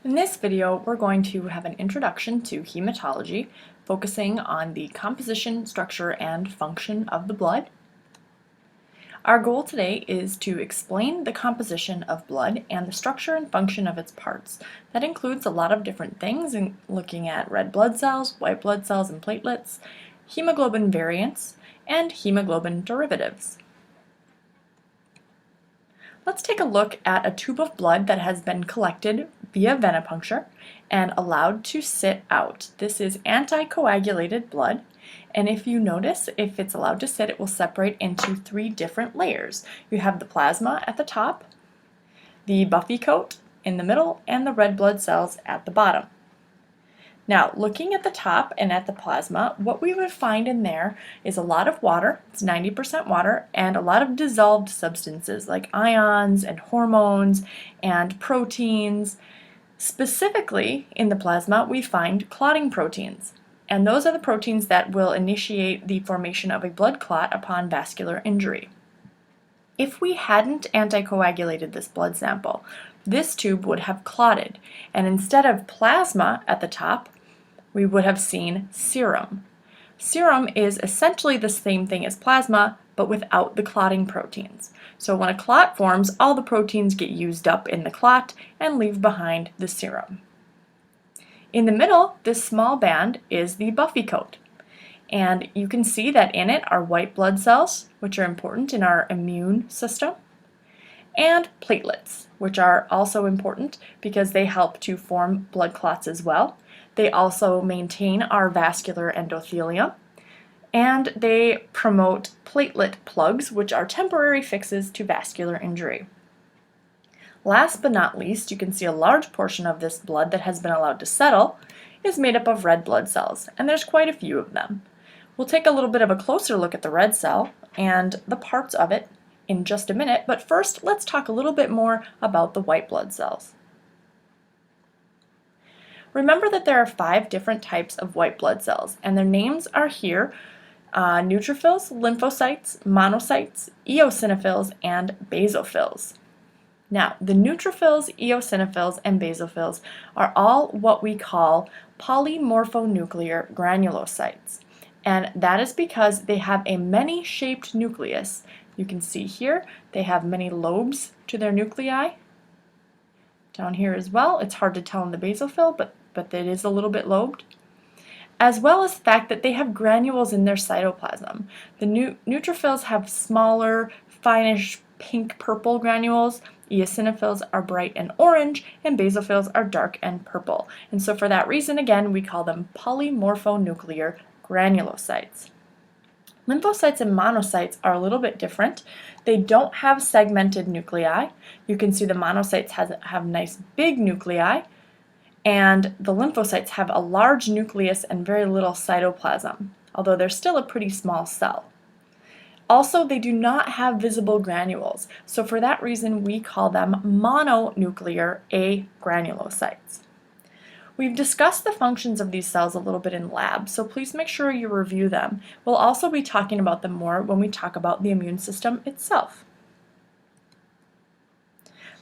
In this video, we're going to have an introduction to hematology, focusing on the composition, structure, and function of the blood. Our goal today is to explain the composition of blood and the structure and function of its parts. That includes a lot of different things, looking at red blood cells, white blood cells and platelets, hemoglobin variants, and hemoglobin derivatives. Let's take a look at a tube of blood that has been collected via venipuncture and allowed to sit out. This is anticoagulated blood, and if you notice, if it's allowed to sit, it will separate into three different layers. You have the plasma at the top, the buffy coat in the middle, and the red blood cells at the bottom. Now, looking at the top and at the plasma, what we would find in there is a lot of water, it's 90% water, and a lot of dissolved substances like ions and hormones and proteins. Specifically, in the plasma, we find clotting proteins, and those are the proteins that will initiate the formation of a blood clot upon vascular injury. If we hadn't anticoagulated this blood sample, this tube would have clotted, and instead of plasma at the top, we would have seen serum. Serum is essentially the same thing as plasma, but without the clotting proteins. So when a clot forms, all the proteins get used up in the clot and leave behind the serum. In the middle, this small band is the buffy coat. And you can see that in it are white blood cells, which are important in our immune system, and platelets, which are also important because they help to form blood clots as well. They also maintain our vascular endothelium, and they promote platelet plugs, which are temporary fixes to vascular injury. Last but not least, you can see a large portion of this blood that has been allowed to settle is made up of red blood cells, and there's quite a few of them. We'll take a little bit of a closer look at the red cell and the parts of it in just a minute, but first let's talk a little bit more about the white blood cells. Remember that there are 5 different types of white blood cells, and their names are here: neutrophils, lymphocytes, monocytes, eosinophils, and basophils. Now, the neutrophils, eosinophils, and basophils are all what we call polymorphonuclear granulocytes, and that is because they have a many-shaped nucleus. You can see here they have many lobes to their nuclei. Down here as well, it's hard to tell in the basophil, but it is a little bit lobed. As well as the fact that they have granules in their cytoplasm. The neutrophils have smaller, finish pink-purple granules. Eosinophils are bright and orange, and basophils are dark and purple. And so for that reason, again, we call them polymorphonuclear granulocytes. Lymphocytes and monocytes are a little bit different. They don't have segmented nuclei. You can see the monocytes have nice big nuclei, and the lymphocytes have a large nucleus and very little cytoplasm, although they're still a pretty small cell. Also, they do not have visible granules, so for that reason we call them mononuclear agranulocytes. We've discussed the functions of these cells a little bit in lab, so please make sure you review them. We'll also be talking about them more when we talk about the immune system itself.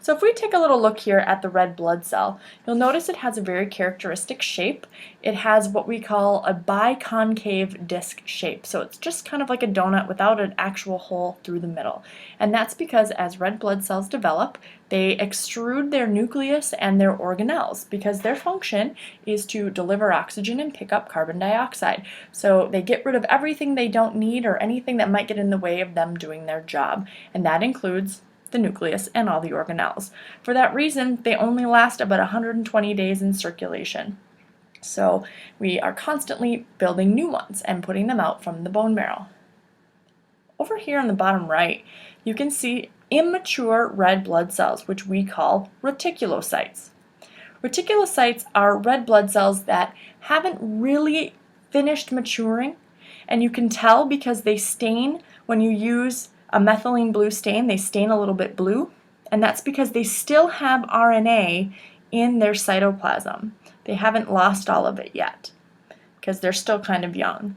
So if we take a little look here at the red blood cell, you'll notice it has a very characteristic shape. It has what we call a biconcave disc shape. So it's just kind of like a donut without an actual hole through the middle. And that's because as red blood cells develop, they extrude their nucleus and their organelles because their function is to deliver oxygen and pick up carbon dioxide. So they get rid of everything they don't need or anything that might get in the way of them doing their job. And that includes the nucleus and all the organelles. For that reason, they only last about 120 days in circulation. So we are constantly building new ones and putting them out from the bone marrow. Over here on the bottom right, you can see immature red blood cells, which we call reticulocytes. Reticulocytes are red blood cells that haven't really finished maturing, and you can tell because they stain when you use a methylene blue stain. They stain a little bit blue, and that's because they still have RNA in their cytoplasm. They haven't lost all of it yet because they're still kind of young.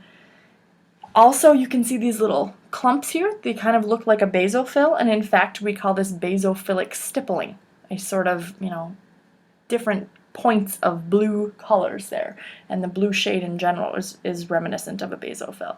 Also, you can see these little clumps here. They kind of look like a basophil, and in fact we call this basophilic stippling, a sort of, different points of blue colors there, and the blue shade in general is reminiscent of a basophil.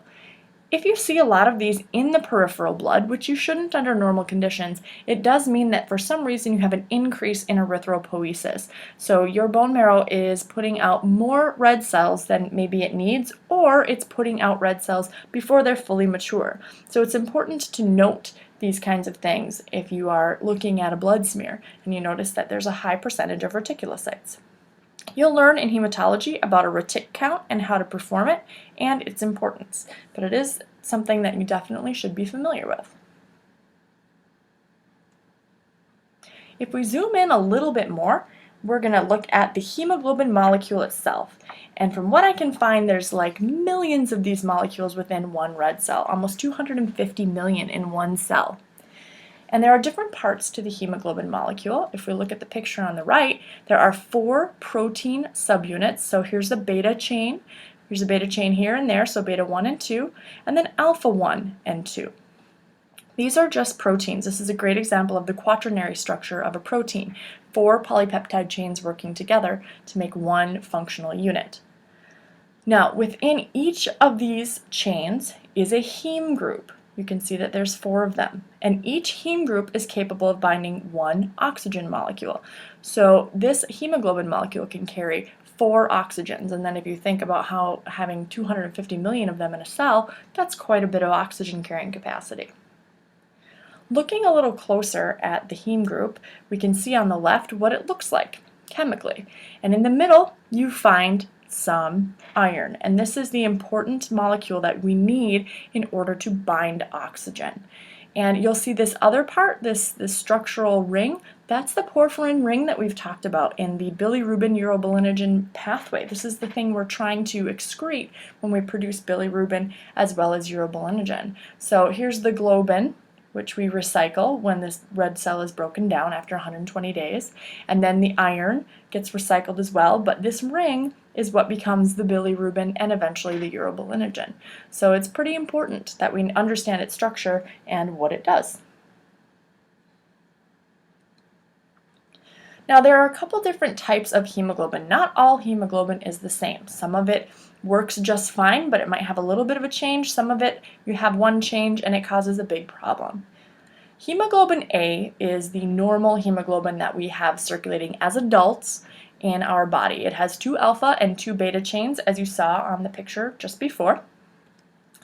If you see a lot of these in the peripheral blood, which you shouldn't under normal conditions, it does mean that for some reason you have an increase in erythropoiesis. So your bone marrow is putting out more red cells than maybe it needs, or it's putting out red cells before they're fully mature. So it's important to note these kinds of things if you are looking at a blood smear and you notice that there's a high percentage of reticulocytes. You'll learn in hematology about a retic count and how to perform it and its importance, but it is something that you definitely should be familiar with. If we zoom in a little bit more, we're going to look at the hemoglobin molecule itself. And from what I can find, there's like millions of these molecules within one red cell, almost 250 million in one cell. And there are different parts to the hemoglobin molecule. If we look at the picture on the right, there are 4 protein subunits. So here's the beta chain. Here's a beta chain here and there, so beta 1 and 2, and then alpha 1 and 2. These are just proteins. This is a great example of the quaternary structure of a protein. 4 polypeptide chains working together to make one functional unit. Now, within each of these chains is a heme group. You can see that there's 4 of them, and each heme group is capable of binding one oxygen molecule. So this hemoglobin molecule can carry 4 oxygens, and then if you think about how having 250 million of them in a cell, that's quite a bit of oxygen carrying capacity. Looking a little closer at the heme group, we can see on the left what it looks like chemically, and in the middle you find some iron, and this is the important molecule that we need in order to bind oxygen. And you'll see this other part, this structural ring, that's the porphyrin ring that we've talked about in the bilirubin urobilinogen pathway. This is the thing we're trying to excrete when we produce bilirubin as well as urobilinogen. So here's the globin, which we recycle when this red cell is broken down after 120 days. And then the iron gets recycled as well, but this ring is what becomes the bilirubin and eventually the urobilinogen. So it's pretty important that we understand its structure and what it does. Now there are a couple different types of hemoglobin. Not all hemoglobin is the same. Some of it works just fine, but it might have a little bit of a change. Some of it, you have one change and it causes a big problem. Hemoglobin A is the normal hemoglobin that we have circulating as adults in our body. It has 2 alpha and 2 beta chains, as you saw on the picture just before.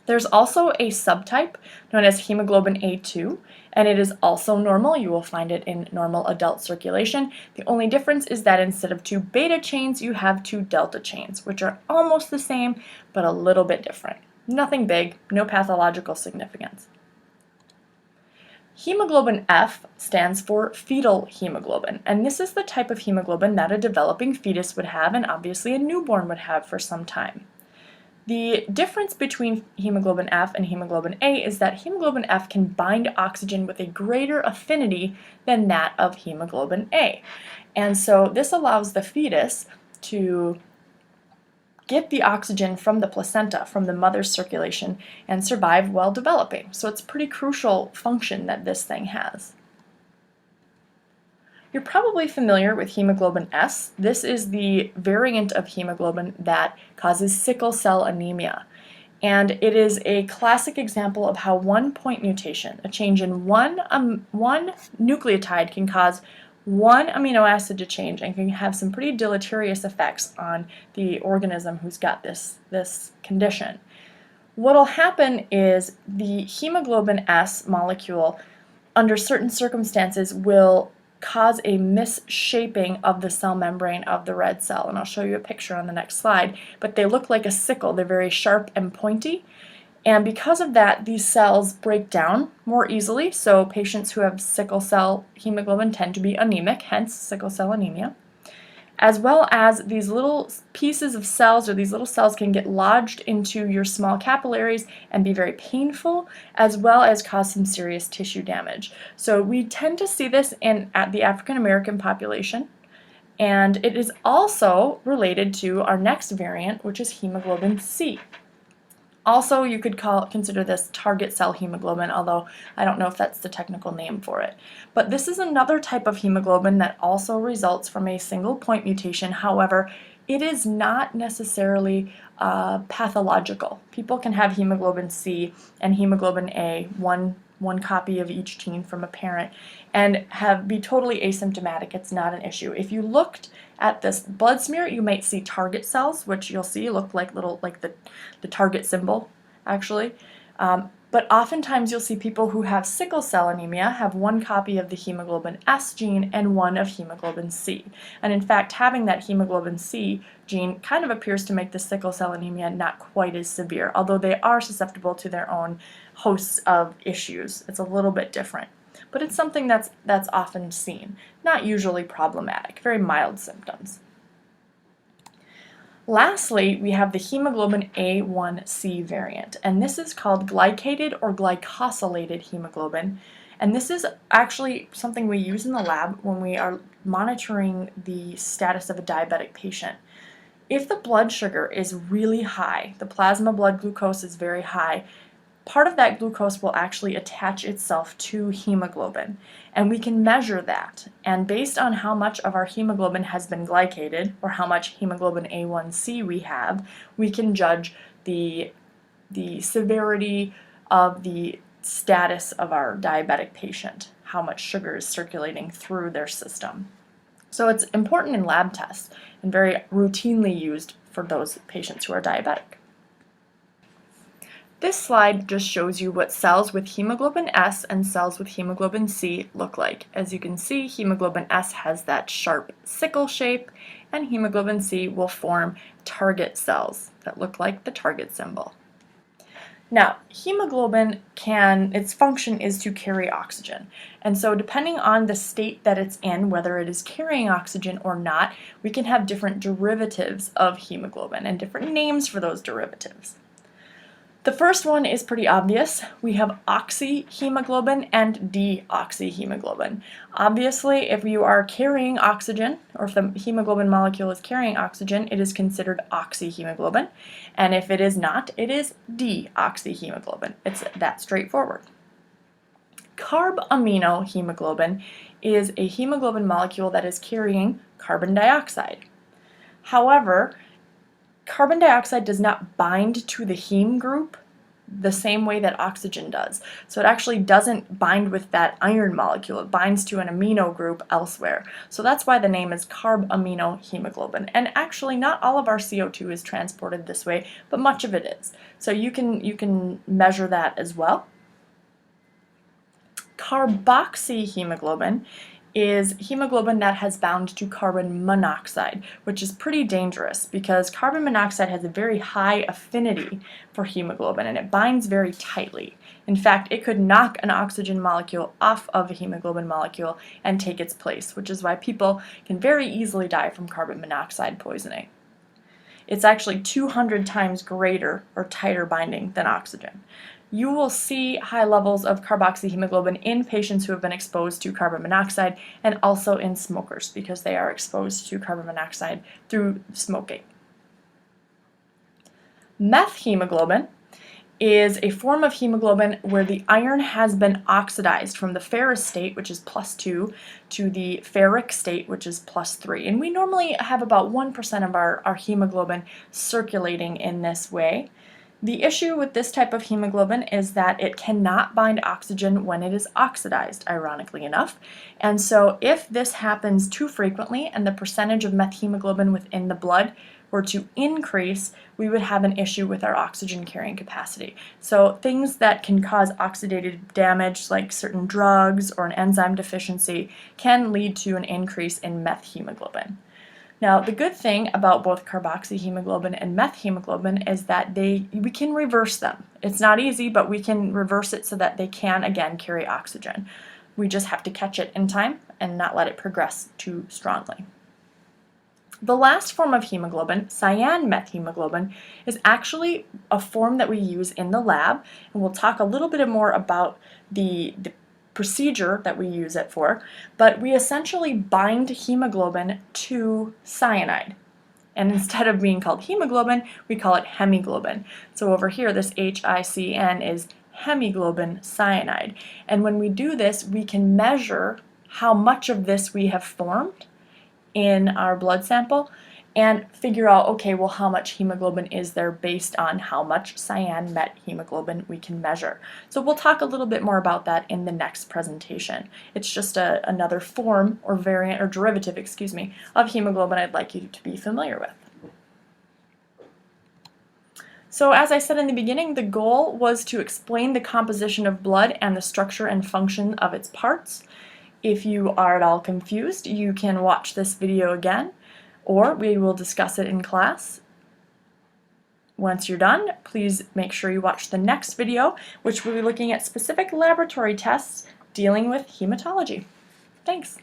There's also a subtype known as hemoglobin A2, and it is also normal. You will find it in normal adult circulation. The only difference is that instead of 2 beta chains, you have 2 delta chains, which are almost the same, but a little bit different. Nothing big, no pathological significance. Hemoglobin F stands for fetal hemoglobin, and this is the type of hemoglobin that a developing fetus would have and obviously a newborn would have for some time. The difference between hemoglobin F and hemoglobin A is that hemoglobin F can bind oxygen with a greater affinity than that of hemoglobin A. And so this allows the fetus to get the oxygen from the placenta, from the mother's circulation, and survive while developing. So it's a pretty crucial function that this thing has. You're probably familiar with hemoglobin S. This is the variant of hemoglobin that causes sickle cell anemia. And it is a classic example of how one point mutation, a change in one nucleotide, can cause one amino acid to change and can have some pretty deleterious effects on the organism who's got this condition. What'll happen is the hemoglobin S molecule, under certain circumstances, will cause a misshaping of the cell membrane of the red cell. And I'll show you a picture on the next slide, but they look like a sickle. They're very sharp and pointy. And because of that, these cells break down more easily. So patients who have sickle cell hemoglobin tend to be anemic, hence sickle cell anemia. As well as these little pieces of cells, or these little cells, can get lodged into your small capillaries and be very painful, as well as cause some serious tissue damage. So we tend to see this at the African American population, and it is also related to our next variant, which is hemoglobin C. Also, you could consider this target cell hemoglobin, although I don't know if that's the technical name for it. But this is another type of hemoglobin that also results from a single point mutation. However, it is not necessarily pathological. People can have hemoglobin C and hemoglobin A, one copy of each gene from a parent, and be totally asymptomatic. It's not an issue. If you looked at this blood smear, you might see target cells, which you'll see look like the target symbol, actually. But oftentimes you'll see people who have sickle cell anemia have one copy of the hemoglobin S gene and one of hemoglobin C. And in fact, having that hemoglobin C gene kind of appears to make the sickle cell anemia not quite as severe, although they are susceptible to their own hosts of issues. It's a little bit different. But it's something that's often seen, not usually problematic, very mild symptoms. Lastly, we have the hemoglobin A1C variant, and this is called glycated or glycosylated hemoglobin. And this is actually something we use in the lab when we are monitoring the status of a diabetic patient. If the blood sugar is really high, the plasma blood glucose is very high, part of that glucose will actually attach itself to hemoglobin, and we can measure that. And based on how much of our hemoglobin has been glycated, or how much hemoglobin A1C we have, we can judge the severity of the status of our diabetic patient, how much sugar is circulating through their system. So it's important in lab tests and very routinely used for those patients who are diabetic. This slide just shows you what cells with hemoglobin S and cells with hemoglobin C look like. As you can see, hemoglobin S has that sharp sickle shape, and hemoglobin C will form target cells that look like the target symbol. Now, hemoglobin its function is to carry oxygen. And so depending on the state that it's in, whether it is carrying oxygen or not, we can have different derivatives of hemoglobin and different names for those derivatives. The first one is pretty obvious. We have oxyhemoglobin and deoxyhemoglobin. Obviously, if you are carrying oxygen, or if the hemoglobin molecule is carrying oxygen, it is considered oxyhemoglobin. And if it is not, it is deoxyhemoglobin. It's that straightforward. Carbaminohemoglobin is a hemoglobin molecule that is carrying carbon dioxide. However, carbon dioxide does not bind to the heme group the same way that oxygen does. So it actually doesn't bind with that iron molecule. It binds to an amino group elsewhere. So that's why the name is carbaminohemoglobin. And actually not all of our CO2 is transported this way, but much of it is. So you can measure that as well. Carboxyhemoglobin is hemoglobin that has bound to carbon monoxide, which is pretty dangerous because carbon monoxide has a very high affinity for hemoglobin and it binds very tightly. In fact, it could knock an oxygen molecule off of a hemoglobin molecule and take its place, which is why people can very easily die from carbon monoxide poisoning. It's actually 200 times greater or tighter binding than oxygen. You will see high levels of carboxyhemoglobin in patients who have been exposed to carbon monoxide and also in smokers because they are exposed to carbon monoxide through smoking. Methemoglobin is a form of hemoglobin where the iron has been oxidized from the ferrous state, which is +2, to the ferric state, which is +3. And we normally have about 1% of our hemoglobin circulating in this way. The issue with this type of hemoglobin is that it cannot bind oxygen when it is oxidized, ironically enough. And so if this happens too frequently and the percentage of methemoglobin within the blood were to increase, we would have an issue with our oxygen carrying capacity. So things that can cause oxidative damage, like certain drugs or an enzyme deficiency, can lead to an increase in methemoglobin. Now, the good thing about both carboxyhemoglobin and methemoglobin is that we can reverse them. It's not easy, but we can reverse it so that they can, again, carry oxygen. We just have to catch it in time and not let it progress too strongly. The last form of hemoglobin, cyanmethemoglobin, is actually a form that we use in the lab, and we'll talk a little bit more about the procedure that we use it for, but we essentially bind hemoglobin to cyanide. And instead of being called hemoglobin, we call it hemoglobin. So over here, this HICN is hemoglobin cyanide. And when we do this, we can measure how much of this we have formed in our blood sample and figure out, okay, well, how much hemoglobin is there based on how much cyan met hemoglobin we can measure. So we'll talk a little bit more about that in the next presentation. It's just another form or variant or derivative, excuse me, of hemoglobin I'd like you to be familiar with. So as I said in the beginning, the goal was to explain the composition of blood and the structure and function of its parts. If you are at all confused, you can watch this video again, or we will discuss it in class. Once you're done, please make sure you watch the next video, which will be looking at specific laboratory tests dealing with hematology. Thanks.